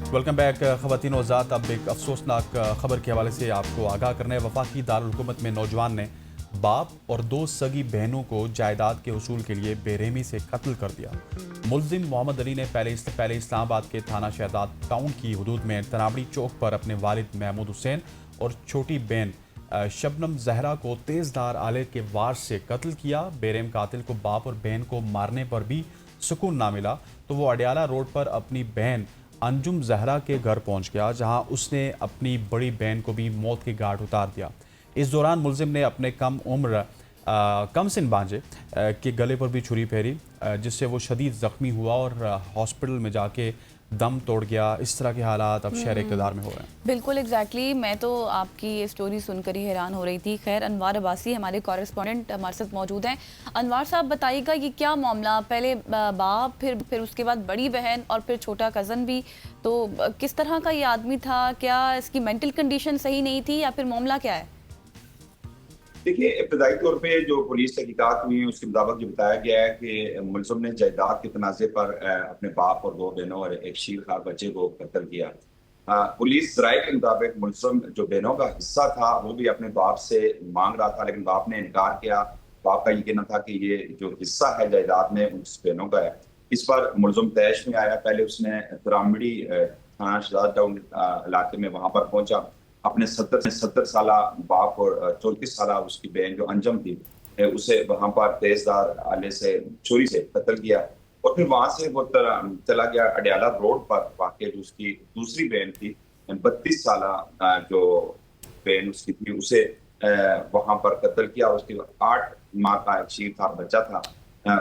Welcome back ख़वातीन और ज़ात। अब एक अफसोसनाक खबर के हवाले से आपको आगाह करने वफाकी दारुल हुकूमत में नौजवान ने बाप और दो सगी बहनों को जायदाद के हसूल के लिए बेरहमी से कत्ल कर दिया। मुलजिम मोहम्मद अली ने पहले इस्लामाबाद के थाना शहजाद टाउन की हदूद में तनाबड़ी चौक पर अपने वालिद महमूद हुसैन और छोटी बहन शबनम जहरा को तेज़धार आले के वार से कत्ल किया। बेरहम कातिल को बाप और बहन को मारने पर भी सुकून ना मिला तो वो अडियाला रोड पर अपनी बहन अंजुम जहरा के घर पहुंच गया, जहां उसने अपनी बड़ी बहन को भी मौत के घाट उतार दिया। इस दौरान मुलजिम ने अपने कम उम्र कम सिन भांजे के गले पर भी छुरी फेरी, जिससे वो शदीद ज़ख्मी हुआ और हॉस्पिटल में जाके दम तोड़ गया। इस तरह के हालात अब शहर इक़्तिदार में हो रहे हैं। बिल्कुल एग्जैक्टली मैं तो आपकी ये स्टोरी सुनकर ही हैरान हो रही थी। खैर, अनवार अब्बासी हमारे कॉरेस्पॉन्डेंट हमारे साथ मौजूद हैं। अनवार साहब, बताइएगा ये क्या मामला, पहले बाप, फिर उसके बाद बड़ी बहन और फिर छोटा कज़न भी, तो किस तरह का ये आदमी था? क्या इसकी मेंटल कंडीशन सही नहीं थी या फिर मामला क्या है? देखिए, इब्तदाई तौर पे जो पुलिस तहकीकात हुई है उसके मुताबिक जो बताया गया है कि मुलजिम ने जायदाद के तनाज़े पर अपने बाप और दो बहनों और एक शीरखार बच्चे को कत्ल किया। पुलिस राय के मुताबिक मुलजिम जो बहनों का हिस्सा था वो भी अपने बाप से मांग रहा था, लेकिन बाप ने इनकार किया। बाप का ये कहना था कि ये जो हिस्सा है जायदाद में उस बहनों का है। इस पर मुलजिम तैश में आया। पहले उसने तरामड़ी थाना शहजाद टाउन इलाके में वहां पर पहुंचा। अपने 70 साला बाप और 34 साला उसकी बहन जो अंजम थी, उसे वहां पर तेजदार आले से छुरी से कत्ल किया और फिर वहां से वो चला गया अडियाला रोड पर वाकई जो उसकी दूसरी बहन थी, 32 साला जो बहन उसकी थी, उसे वहां पर कत्ल किया। उसके 8 माह का एक शीर था, बच्चा था,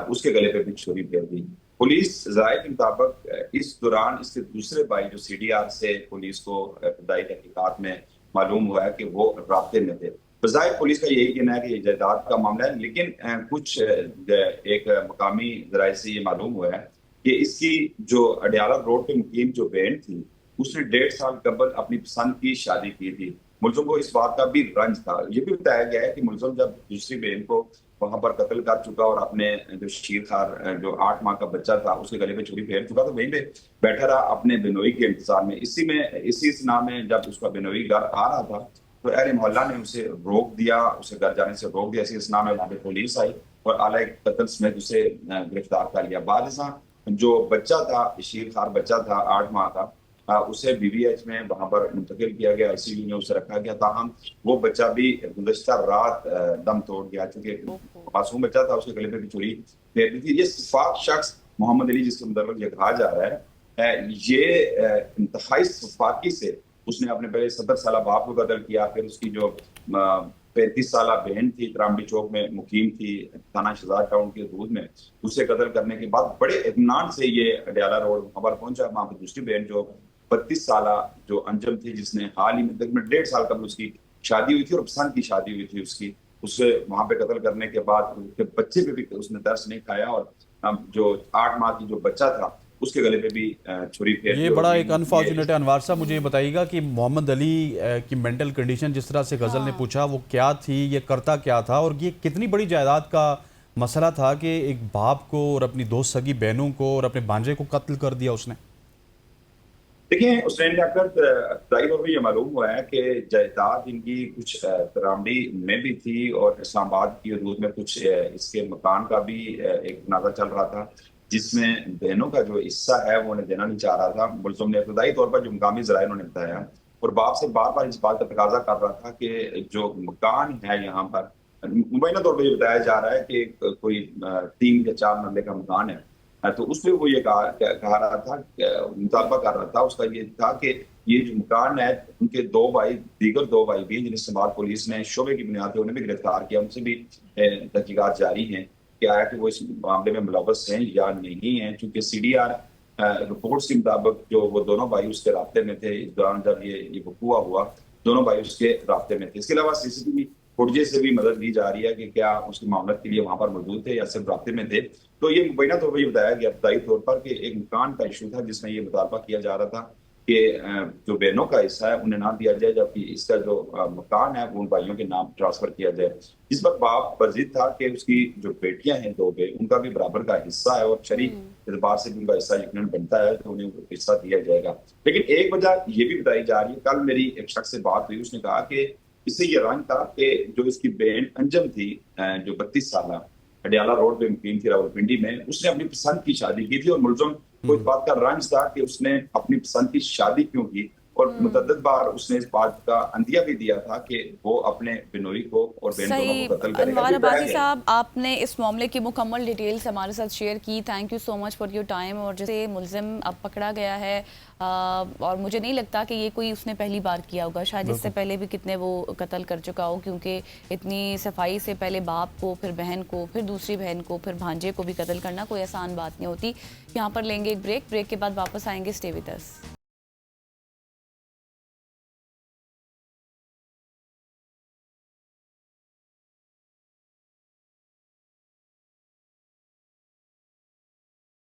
उसके गले पे भी छुरी फेर दी। पुलिस राय के मुताबिक इस दौरान इसके दूसरे भाई जो सीडीआर से पुलिस को इब्तदाई तहकीकात में मालूम हुआ है कि वो राब्ते में थे। बजाय पुलिस का यही कहना है कि ये जायदाद का मामला है, लेकिन कुछ एक मकामी जराये से ये मालूम हुआ है कि इसकी जो अडियाला रोड पे मुकीम जो बहन थी, उसने 1.5 साल कबल अपनी पसंद की शादी की थी। मुलजिम को इस बात का भी रंज था। ये भी बताया गया है कि मुलजिम जब दूसरी बहन को वहां पर कत्ल कर चुका और अपने जो शीरखार जो 8 माह का बच्चा था उसके गले पे छुरी फेर चुका, तो वहीं पे बैठा रहा अपने बिनोई के इंतजार में। इसी सना में जब उसका बिनोई घर आ रहा था तो अहले मोहल्ला ने उसे रोक दिया, उसे घर जाने से रोक दिया। इसी सना में वहां पे पुलिस आई और आला कत्ल समेत उसे गिरफ्तार कर लिया। बाद जो बच्चा था, शीरखार बच्चा था 8 माह का, उसे बीबीएच में वहां पर मुंतकिल किया गया, आईसीयू में उसे रखा गया। ताहम वो बच्चा भी गुज़श्ता रात दम तोड़ गया, क्योंकि मासूम बच्चा था, उसके गले पे भी छुरी फेर दी थी। ये सफाक शख्स मोहम्मद अली, जिसके मुताबिक ये कहा जा रहा है, ये इंतहाई सफाकी से उसने अपने पहले 70 साल बाप को कत्ल किया। फिर उसकी जो 35 साल बहन थी, तरामड़ी चौक में मुकीम थी, थाना शहजाद टाउन के हदूद में, उसे कत्ल करने के बाद बड़े इत्मीनान से ये अडियाला रोड वहां पर पहुंचा। वहां पर दूसरी बहन जो 32 साल जो अंजम थी, जिसने हाल ही में तकरीबन 1.5 साल कबल उसकी शादी हुई थी और पसंद की शादी हुई थी उसकी, उसे वहां पे कत्ल करने के बाद उसके बच्चे पे भी उसने तरस नहीं खाया और जो 8 माह की जो बच्चा था उसके गले पे भी छुरी फेर ये दी। बड़ा एक अनफॉर्चुनेट है। अनवार साहब, मुझे ये बताइएगा कि मोहम्मद अली की मेंटल कंडीशन, जिस तरह से गज़ल ने हाँ। पूछा, वो क्या थी, ये करता क्या था और ये कितनी बड़ी जायदाद का मसला था कि एक बाप को और अपनी दो सगी बहनों को और अपने भांजे को कत्ल कर दिया उसने? देखिए, हुसैन जाकर इब्तदाई तौर पर यह मालूम हुआ है कि जायदाद इनकी कुछ तरामड़ी में भी थी और इस्लामाबाद की हदूद में कुछ इसके मकान का भी एक तनाज़ा चल रहा था, जिसमें बहनों का जो हिस्सा है वो उन्हें देना नहीं चाह रहा था। मुलजिम ने इब्तदाई तौर पर जो मकामी ज़राए उन्होंने बताया और बाप से बार बार इस बात का तकाजा कर रहा था कि जो मकान है यहाँ पर, मुबैना तौर पर ये बताया जा रहा है कि कोई 3 या 4 मरले का मकान है। तो उसमें वो ये कहा रहा था, मुतालबा कर रहा था, उसका ये था कि ये जो मकान है, उनके दीगर दो भाई भी हैं, जिन्हें इस्लामाबाद पुलिस ने शोबे की बुनियाद पर उन्हें भी गिरफ्तार किया। उनसे भी तहकीकात जारी है कि आया कि वो इस मामले में मुलव्वस हैं या नहीं है, क्योंकि सीडीआर रिपोर्ट्स के मुताबिक जो वो दोनों भाई उसके रास्ते में थे इस दौरान जब ये वकूआ हुआ, दोनों भाई उसके रास्ते में थे। इसके अलावा सीसीटीवी फुटेज से भी मदद ली जा रही है कि क्या उसकी मामलत के लिए वहां पर मौजूद थे या सिर्फ रास्ते में थे। तो ये मुबैना तौर पर ये बताया गया इब्तदाई तौर पर कि एक मकान का इशू था जिसमें ये मुतालबा किया जा रहा था कि जो बहनों का हिस्सा है उन्हें ना दिया जाए, जबकि इसका जो मकान है वो उन भाइयों के नाम ट्रांसफर किया जाए। इस पर बाप पर जिद था कि उसकी जो बेटियां हैं, दो बे, उनका भी बराबर का हिस्सा है और शरीक एतबार से भी उनका हिस्सा यकीनन बनता है, तो उन्हें हिस्सा दिया जाएगा। लेकिन एक वजह ये भी बताई जा रही है, कल मेरी एक शख्स से बात हुई, उसने कहा कि इससे ये रंग था कि जो इसकी बहन अंजम थी, जो 32 साल अडियाला रोड पे मुकीम थी रावलपिंडी में, उसने अपनी पसंद की शादी की थी और मुलजम को इस बात का रंज था कि उसने अपनी पसंद की शादी क्यों की, और मुतअद्दिद बार उसने इस बात का अंदिया भी दिया था कि वो अपने बिनोई को और बहन दोनों सही। को कत्ल करेगा। अनवार ये बताया अब्बासी गया। साहब, आपने इस मामले की मुकम्मल डिटेल्स हमारे साथ शेयर की। Thank you so much for your time. और जैसे मुलजिम अब पकड़ा गया है, और मुझे नहीं लगता कि ये कोई उसने पहली बार किया होगा, शायद इससे पहले भी कितने वो कत्ल कर चुका हो, क्योंकि इतनी सफाई से पहले बाप को, फिर बहन को, फिर दूसरी बहन को, फिर भांजे को भी कत्ल करना कोई आसान बात नहीं होती। यहाँ पर लेंगे एक ब्रेक के बाद वापस आएंगे। Stay with us.